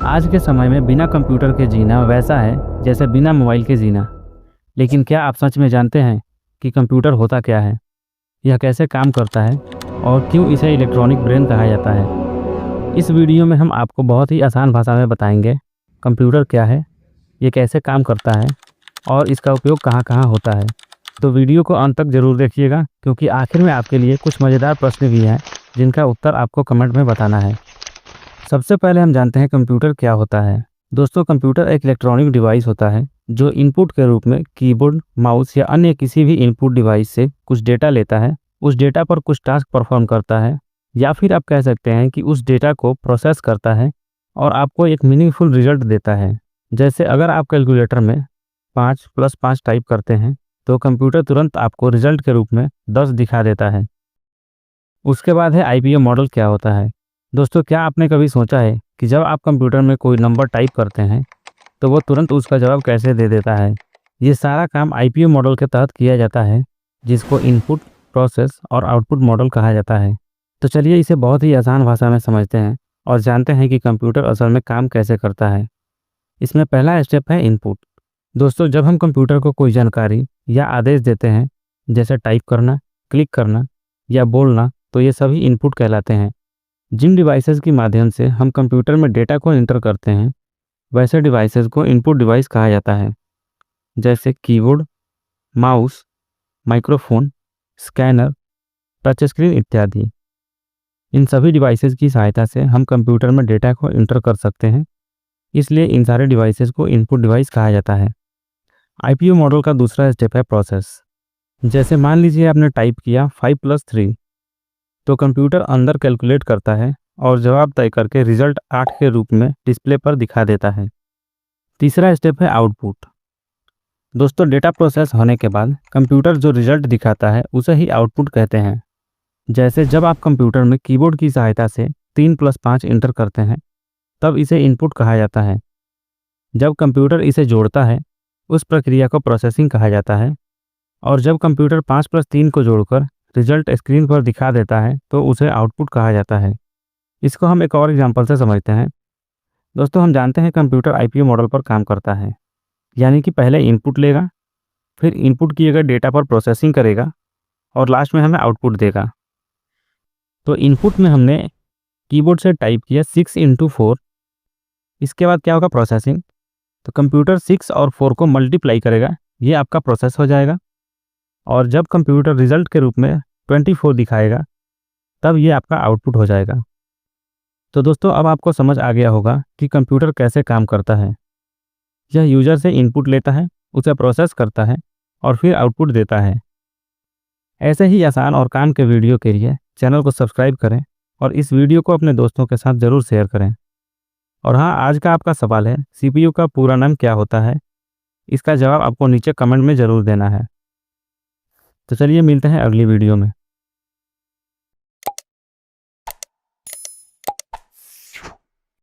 आज के समय में बिना कंप्यूटर के जीना वैसा है जैसे बिना मोबाइल के जीना। लेकिन क्या आप सच में जानते हैं कि कंप्यूटर होता क्या है, यह कैसे काम करता है और क्यों इसे इलेक्ट्रॉनिक ब्रेन कहा जाता है। इस वीडियो में हम आपको बहुत ही आसान भाषा में बताएंगे कंप्यूटर क्या है, ये कैसे काम करता है और इसका उपयोग कहाँ कहाँ होता है। तो वीडियो को अंत तक ज़रूर देखिएगा, क्योंकि आखिर में आपके लिए कुछ मज़ेदार प्रश्न भी हैं जिनका उत्तर आपको कमेंट में बताना है। सबसे पहले हम जानते हैं कंप्यूटर क्या होता है। दोस्तों, कंप्यूटर एक इलेक्ट्रॉनिक डिवाइस होता है जो इनपुट के रूप में कीबोर्ड, माउस या अन्य किसी भी इनपुट डिवाइस से कुछ डेटा लेता है, उस डेटा पर कुछ टास्क परफॉर्म करता है, या फिर आप कह सकते हैं कि उस डेटा को प्रोसेस करता है और आपको एक मीनिंगफुल रिजल्ट देता है। जैसे अगर आप कैलकुलेटर में 5 + 5 टाइप करते हैं तो कंप्यूटर तुरंत आपको रिजल्ट के रूप में 10 दिखा देता है। उसके बाद है आईपीओ मॉडल क्या होता है। दोस्तों, क्या आपने कभी सोचा है कि जब आप कंप्यूटर में कोई नंबर टाइप करते हैं तो वो तुरंत उसका जवाब कैसे दे देता है। ये सारा काम आईपीओ मॉडल के तहत किया जाता है, जिसको इनपुट, प्रोसेस और आउटपुट मॉडल कहा जाता है। तो चलिए इसे बहुत ही आसान भाषा में समझते हैं और जानते हैं कि कंप्यूटर असल में काम कैसे करता है। इसमें पहला स्टेप है इनपुट। दोस्तों, जब हम कंप्यूटर को कोई जानकारी या आदेश देते हैं, जैसे टाइप करना, क्लिक करना या बोलना, तो ये सभी इनपुट कहलाते हैं। जिन डिवाइसेस के माध्यम से हम कंप्यूटर में डेटा को एंटर करते हैं, वैसे डिवाइसेस को इनपुट डिवाइस कहा जाता है, जैसे keyboard, mouse, microphone, scanner, touch screen इत्यादि। इन सभी डिवाइसेस की सहायता से हम कंप्यूटर में डेटा को एंटर कर सकते हैं, इसलिए इन सारे डिवाइसेस को इनपुट डिवाइस कहा जाता है। आईपीओ मॉडल का दूसरा स्टेप है प्रोसेस। जैसे मान लीजिए आपने टाइप किया 5 + 3, तो कंप्यूटर अंदर कैलकुलेट करता है और जवाब तय करके रिजल्ट 8 के रूप में डिस्प्ले पर दिखा देता है। तीसरा स्टेप है आउटपुट। दोस्तों, डेटा प्रोसेस होने के बाद कंप्यूटर जो रिजल्ट दिखाता है उसे ही आउटपुट कहते हैं। जैसे जब आप कंप्यूटर में कीबोर्ड की सहायता से 3 + 5 इंटर करते हैं, तब इसे इनपुट कहा जाता है। जब कंप्यूटर इसे जोड़ता है, उस प्रक्रिया को प्रोसेसिंग कहा जाता है। और जब कंप्यूटर 5 + 3 को जोड़कर रिजल्ट स्क्रीन पर दिखा देता है, तो उसे आउटपुट कहा जाता है। इसको हम एक और एग्जांपल से समझते हैं। दोस्तों, हम जानते हैं कंप्यूटर आईपीओ मॉडल पर काम करता है, यानी कि पहले इनपुट लेगा, फिर इनपुट किए गए डेटा पर प्रोसेसिंग करेगा और लास्ट में हमें आउटपुट देगा। तो इनपुट में हमने कीबोर्ड से टाइप किया 6 × 4। इसके बाद क्या होगा, प्रोसेसिंग। तो कंप्यूटर 6 और 4 को मल्टीप्लाई करेगा, ये आपका प्रोसेस हो जाएगा। और जब कंप्यूटर रिजल्ट के रूप में 24 दिखाएगा, तब ये आपका आउटपुट हो जाएगा। तो दोस्तों, अब आपको समझ आ गया होगा कि कंप्यूटर कैसे काम करता है। यह यूजर से इनपुट लेता है, उसे प्रोसेस करता है और फिर आउटपुट देता है। ऐसे ही आसान और काम के वीडियो के लिए चैनल को सब्सक्राइब करें और इस वीडियो को अपने दोस्तों के साथ ज़रूर शेयर करें। और हाँ, आज का आपका सवाल है, सीपीयू का पूरा नाम क्या होता है? इसका जवाब आपको नीचे कमेंट में ज़रूर देना है। तो चलिए मिलते हैं अगली वीडियो में।